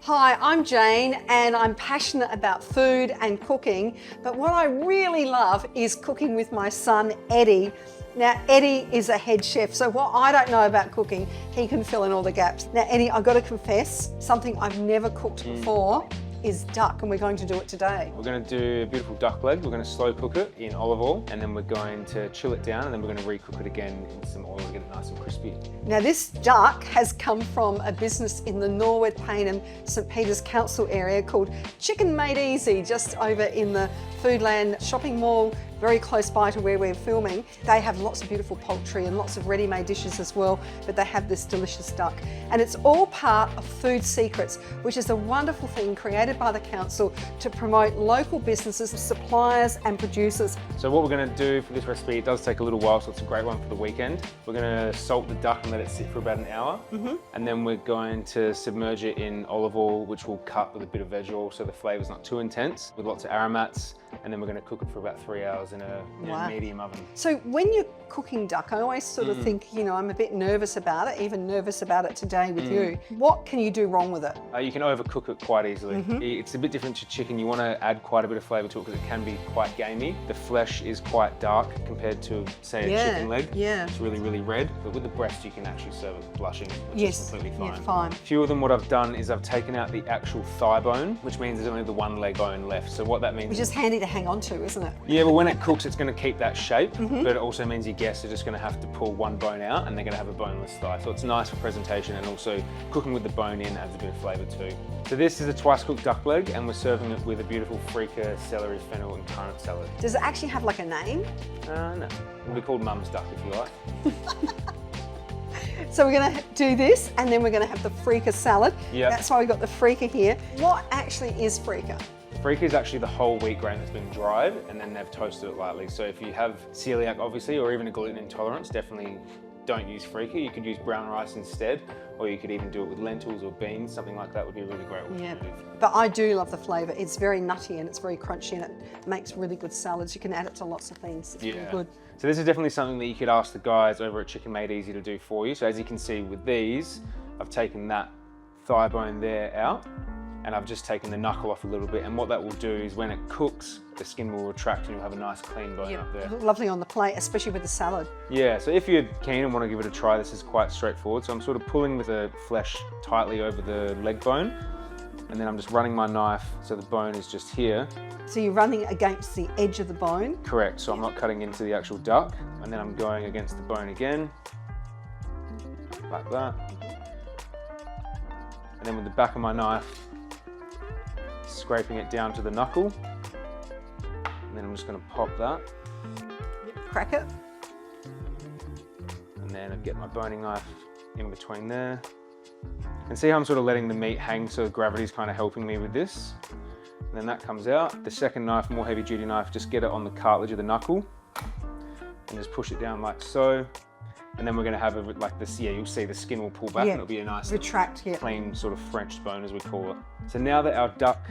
Hi, I'm Jane and I'm passionate about food and cooking, but what I really love is cooking with my son, Eddie. Now, Eddie is a head chef, so what I don't know about cooking, he can fill in all the gaps. Now, Eddie, I've got to confess, something I've never cooked before is duck, and we're going to do it today. We're going to do a beautiful duck leg. We're going to slow cook it in olive oil, and then we're going to chill it down, and then we're going to re-cook it again in some oil to get it nice and crispy. Now, this duck has come from a business in the Norwood, Payneham, St Peters Council area called Chicken Made Easy, just over in the Foodland shopping mall, very close by to where we're filming. They have lots of beautiful poultry and lots of ready-made dishes as well, but they have this delicious duck. And it's all part of Food Secrets, which is a wonderful thing created by the council to promote local businesses, suppliers and producers. So what we're going to do for this recipe, it does take a little while, so it's a great one for the weekend. We're going to salt the duck and let it sit for about an hour. And then we're going to submerge it in olive oil, which we'll cut with a bit of veg oil so the flavor's not too intense, with lots of aromats. And then we're going to cook it for about 3 hours in a medium oven. So when you're cooking duck, I always sort of think, you know, I'm a bit nervous about it, even nervous about it today with you. What can you do wrong with it? You can overcook it quite easily. It's a bit different to chicken. You want to add quite a bit of flavour to it because it can be quite gamey. The flesh is quite dark compared to, say, a chicken leg. Yeah. It's really, really red. But with the breast, you can actually serve it blushing, which is completely fine. Yeah, fine. A few of them, what I've done is I've taken out the actual thigh bone, which means there's only the one leg bone left. So what that means Which is handy to hang on to, isn't it? Yeah, well, when it cooks, it's going to keep that shape, but it also means your guests are just going to have to pull one bone out and they're going to have a boneless thigh. So it's nice for presentation, and also cooking with the bone in adds a bit of flavour too. So this is a twice cooked duck leg, and we're serving it with a beautiful Freekeh, celery, fennel and turnip salad. Does it actually have like a name? No, it'll be called Mum's duck if you like. So we're going to do this, and then we're going to have the Freekeh salad. Yep. That's why we've got the Freekeh here. What actually is Freekeh? Freekeh is actually the whole wheat grain that's been dried and then they've toasted it lightly. So if you have celiac, obviously, or even a gluten intolerance, definitely don't use Freekeh. You could use brown rice instead, or you could even do it with lentils or beans. Something like that would be a really great alternative. But I do love the flavour. It's very nutty and it's very crunchy, and it makes really good salads. You can add it to lots of things. It's really good. So this is definitely something that you could ask the guys over at Chicken Made Easy to do for you. So as you can see with these, I've taken that thigh bone there out, and I've just taken the knuckle off a little bit, and what that will do is when it cooks, the skin will retract and you'll have a nice clean bone up there. Lovely on the plate, especially with the salad. Yeah, so if you're keen and want to give it a try, this is quite straightforward. So I'm sort of pulling with the flesh tightly over the leg bone, and then I'm just running my knife so the bone is just here. So you're running against the edge of the bone? Correct, so I'm not cutting into the actual duck, and then I'm going against the bone again, like that. And then with the back of my knife, scraping it down to the knuckle, and then I'm just going to pop that. Crack it. And then I get my boning knife in between there. And see how I'm sort of letting the meat hang, so gravity's kind of helping me with this. And then that comes out. The second knife, more heavy duty knife, just get it on the cartilage of the knuckle and just push it down like so. And then we're going to have it like this, you'll see the skin will pull back and it'll be a nice clean sort of French bone, as we call it. So now that our duck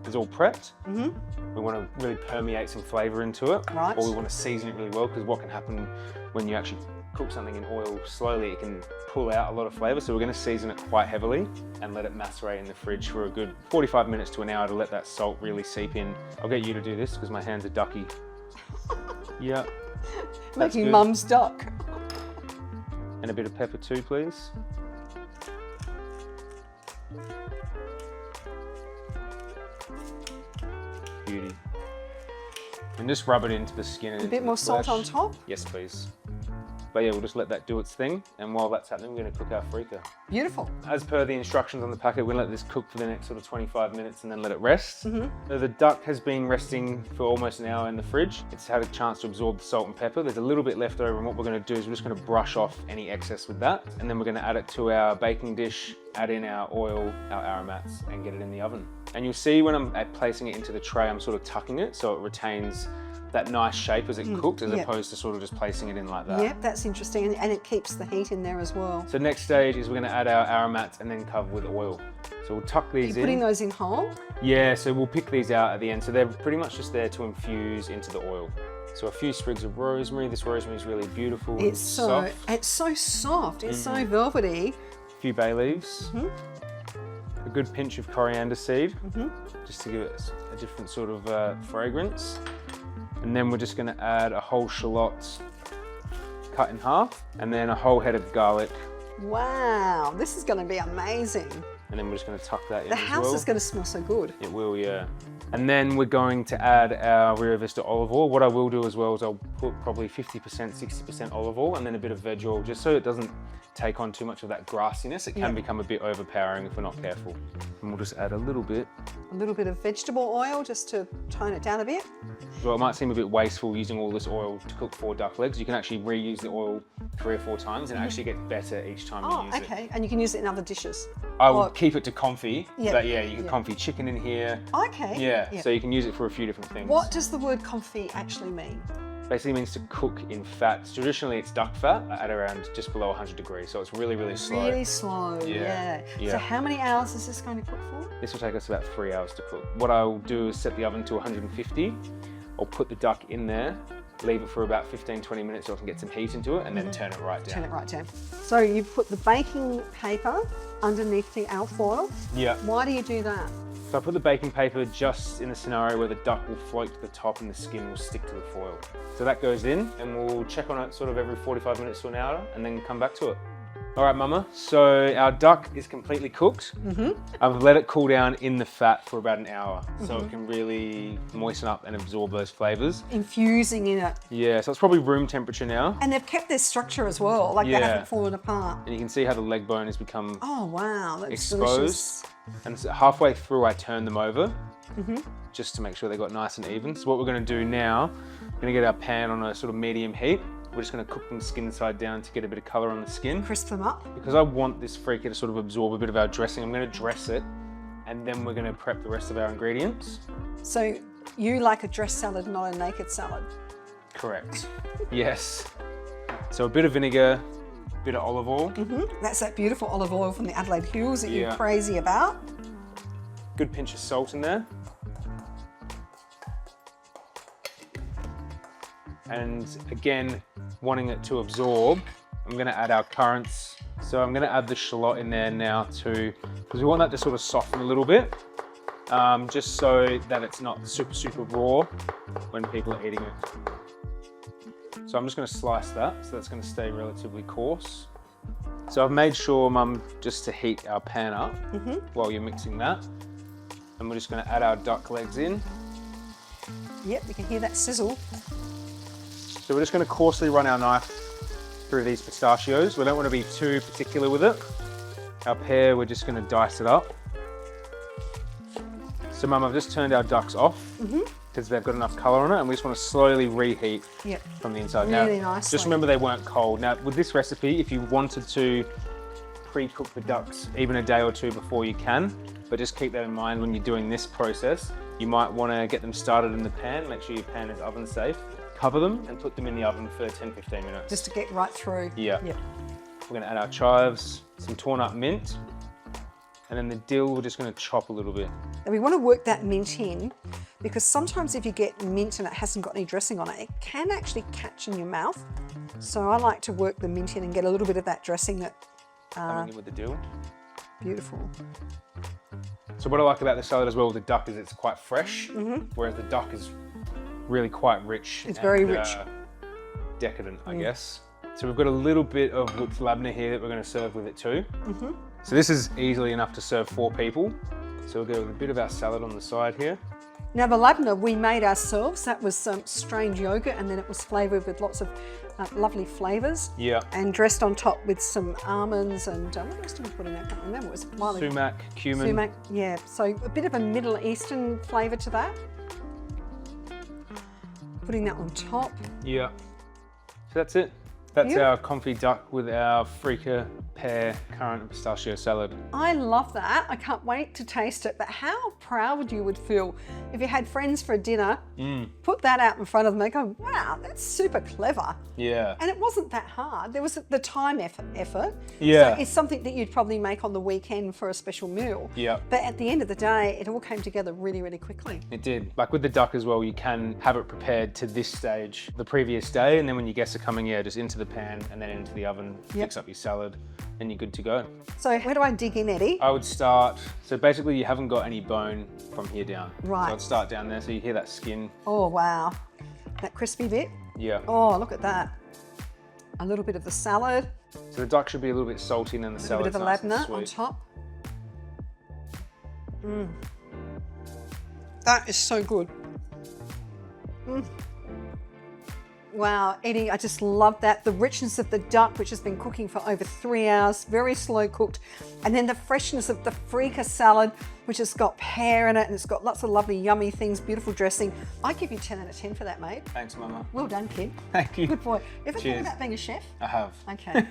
is all prepped, we want to really permeate some flavour into it, or we want to season it really well, because what can happen when you actually cook something in oil slowly, it can pull out a lot of flavour. So we're going to season it quite heavily and let it macerate in the fridge for a good 45 minutes to an hour to let that salt really seep in. I'll get you to do this because my hands are ducky. Yeah. Making Mum's duck. And a bit of pepper too, please. Beauty. And just rub it into the skin. And a bit more salt on top? Yes, please. But yeah, we'll just let that do its thing. And while that's happening, we're going to cook our Freekeh. Beautiful. As per the instructions on the packet, we're going to let this cook for the next sort of 25 minutes and then let it rest. So the duck has been resting for almost an hour in the fridge. It's had a chance to absorb the salt and pepper. There's a little bit left over, and what we're going to do is we're just going to brush off any excess with that. And then we're going to add it to our baking dish, add in our oil, our aromats, and get it in the oven. And you'll see when I'm placing it into the tray, I'm sort of tucking it so it retains that nice shape as it cooks, as opposed to sort of just placing it in like that. Yep, that's interesting, and it keeps the heat in there as well. So next stage is we're going to add our aromats and then cover with oil. So we'll tuck these in. Putting those in whole? Yeah, so we'll pick these out at the end. So they're pretty much just there to infuse into the oil. So a few sprigs of rosemary. This rosemary is really beautiful and soft. It's so soft. It's so velvety. A few bay leaves. a good pinch of coriander seed, just to give it a different sort of fragrance. And then we're just going to add a whole shallot cut in half, and then a whole head of garlic. Wow, this is going to be amazing. And then we're just going to tuck that in The as house well. is going to smell so good. It will, yeah. And then we're going to add our Rio Vista olive oil. What I will do as well is I'll put probably 50%, 60% olive oil and then a bit of veg oil, just so it doesn't take on too much of that grassiness. It can become a bit overpowering if we're not careful. And we'll just add a little bit. A little bit of vegetable oil just to tone it down a bit. Well, it might seem a bit wasteful using all this oil to cook 4 duck legs. You can actually reuse the oil 3 or 4 times and it actually gets better each time you use it. Okay, and you can use it in other dishes. I would keep it to confit, Yeah. but yeah, you can confit chicken in here. Okay. Yeah, so you can use it for a few different things. What does the word confit actually mean? Basically means to cook in fat. Traditionally, it's duck fat at around just below 100 degrees, so it's really, really slow. Really slow, yeah. So how many hours is this going to cook for? This will take us about 3 hours to cook. What I'll do is set the oven to 150. I'll put the duck in there, leave it for about 15-20 minutes so I can get some heat into it, and then turn it right down. Turn it right down. So you put the baking paper underneath the alfoil. Yeah. Why do you do that? So I put the baking paper just in a scenario where the duck will float to the top and the skin will stick to the foil. So that goes in, and we'll check on it sort of every 45 minutes to an hour and then come back to it. All right, Mama, so our duck is completely cooked. I've let it cool down in the fat for about an hour so it can really moisten up and absorb those flavors. Infusing in it. Yeah, so it's probably room temperature now. And they've kept their structure as well, like they haven't fallen apart. And you can see how the leg bone has become Oh wow, that's exposed. delicious. And so halfway through, I turn them over just to make sure they got nice and even. So what we're going to do now, we're going to get our pan on a sort of medium heat. We're just going to cook them skin side down to get a bit of colour on the skin. Crisp them up. Because I want this freekeh to sort of absorb a bit of our dressing, I'm going to dress it and then we're going to prep the rest of our ingredients. So you like a dressed salad, not a naked salad? Correct. Yes. So a bit of vinegar, a bit of olive oil. That's that beautiful olive oil from the Adelaide Hills that you're crazy about. Good pinch of salt in there. And again, wanting it to absorb, I'm going to add our currants. So I'm going to add the shallot in there now too, because we want that to sort of soften a little bit, just so that it's not super, super raw when people are eating it. So I'm just going to slice that, so that's going to stay relatively coarse. So I've made sure, Mum, just to heat our pan up while you're mixing that. And we're just going to add our duck legs in. Yep, you can hear that sizzle. So we're just going to coarsely run our knife through these pistachios. We don't want to be too particular with it. Our pear, we're just going to dice it up. So Mum, I've just turned our ducks off because they've got enough colour on it, and we just want to slowly reheat from the inside. Really now, nicely. just remember they weren't cold. Now, with this recipe, if you wanted to pre-cook the ducks even a day or two before, you can, but just keep that in mind when you're doing this process. You might want to get them started in the pan, make sure your pan is oven safe. Cover them and put them in the oven for 10-15 minutes. Just to get right through. Yeah. We're going to add our chives, some torn up mint, and then the dill we're just going to chop a little bit. And we want to work that mint in, because sometimes if you get mint and it hasn't got any dressing on it, it can actually catch in your mouth. So I like to work the mint in and get a little bit of that dressing that... Coming in with the dill. Beautiful. So what I like about the salad as well with the duck is it's quite fresh, whereas the duck is really quite rich. It's very rich. Decadent, I guess. So we've got a little bit of Lutz Labner here that we're going to serve with it too. So this is easily enough to serve 4 people. So we'll go with a bit of our salad on the side here. Now the labna we made ourselves. That was some strange yogurt, and then it was flavoured with lots of lovely flavours. Yeah. And dressed on top with some almonds and what else did we put in there? I can't remember. It was Sumac, cumin. Sumac, yeah. So a bit of a Middle Eastern flavour to that. Putting that on top. Yeah. So that's it. That's our confit duck with our Freekeh pear, currant and pistachio salad. I love that. I can't wait to taste it. But how proud you would feel if you had friends for dinner, put that out in front of them, they go, wow, that's super clever. Yeah. And it wasn't that hard. There was the time effort. Yeah. So it's something that you'd probably make on the weekend for a special meal. Yeah. But at the end of the day, it all came together really, really quickly. It did. Like with the duck as well, you can have it prepared to this stage the previous day, and then when your guests are coming, just into the pan and then into the oven, fix up your salad. and you're good to go. So where do I dig in, Eddie? I would start, so basically you haven't got any bone from here down. Right. So I'd start down there, so you hear that skin. Oh, wow. That crispy bit. Yeah. Oh, look at that. A little bit of the salad. So the duck should be a little bit salty and then the A little bit salad's of the nice and labneh on sweet. top. That is so good. Wow, Eddie, I just love that. The richness of the duck, which has been cooking for over 3 hours, very slow cooked. And then the freshness of the Freekeh salad, which has got pear in it and it's got lots of lovely, yummy things, beautiful dressing. I give you 10 out of 10 for that, mate. Thanks, Mama. Well done, kid. Thank you. Good boy. Ever thought Cheers. about being a chef? I have. Okay.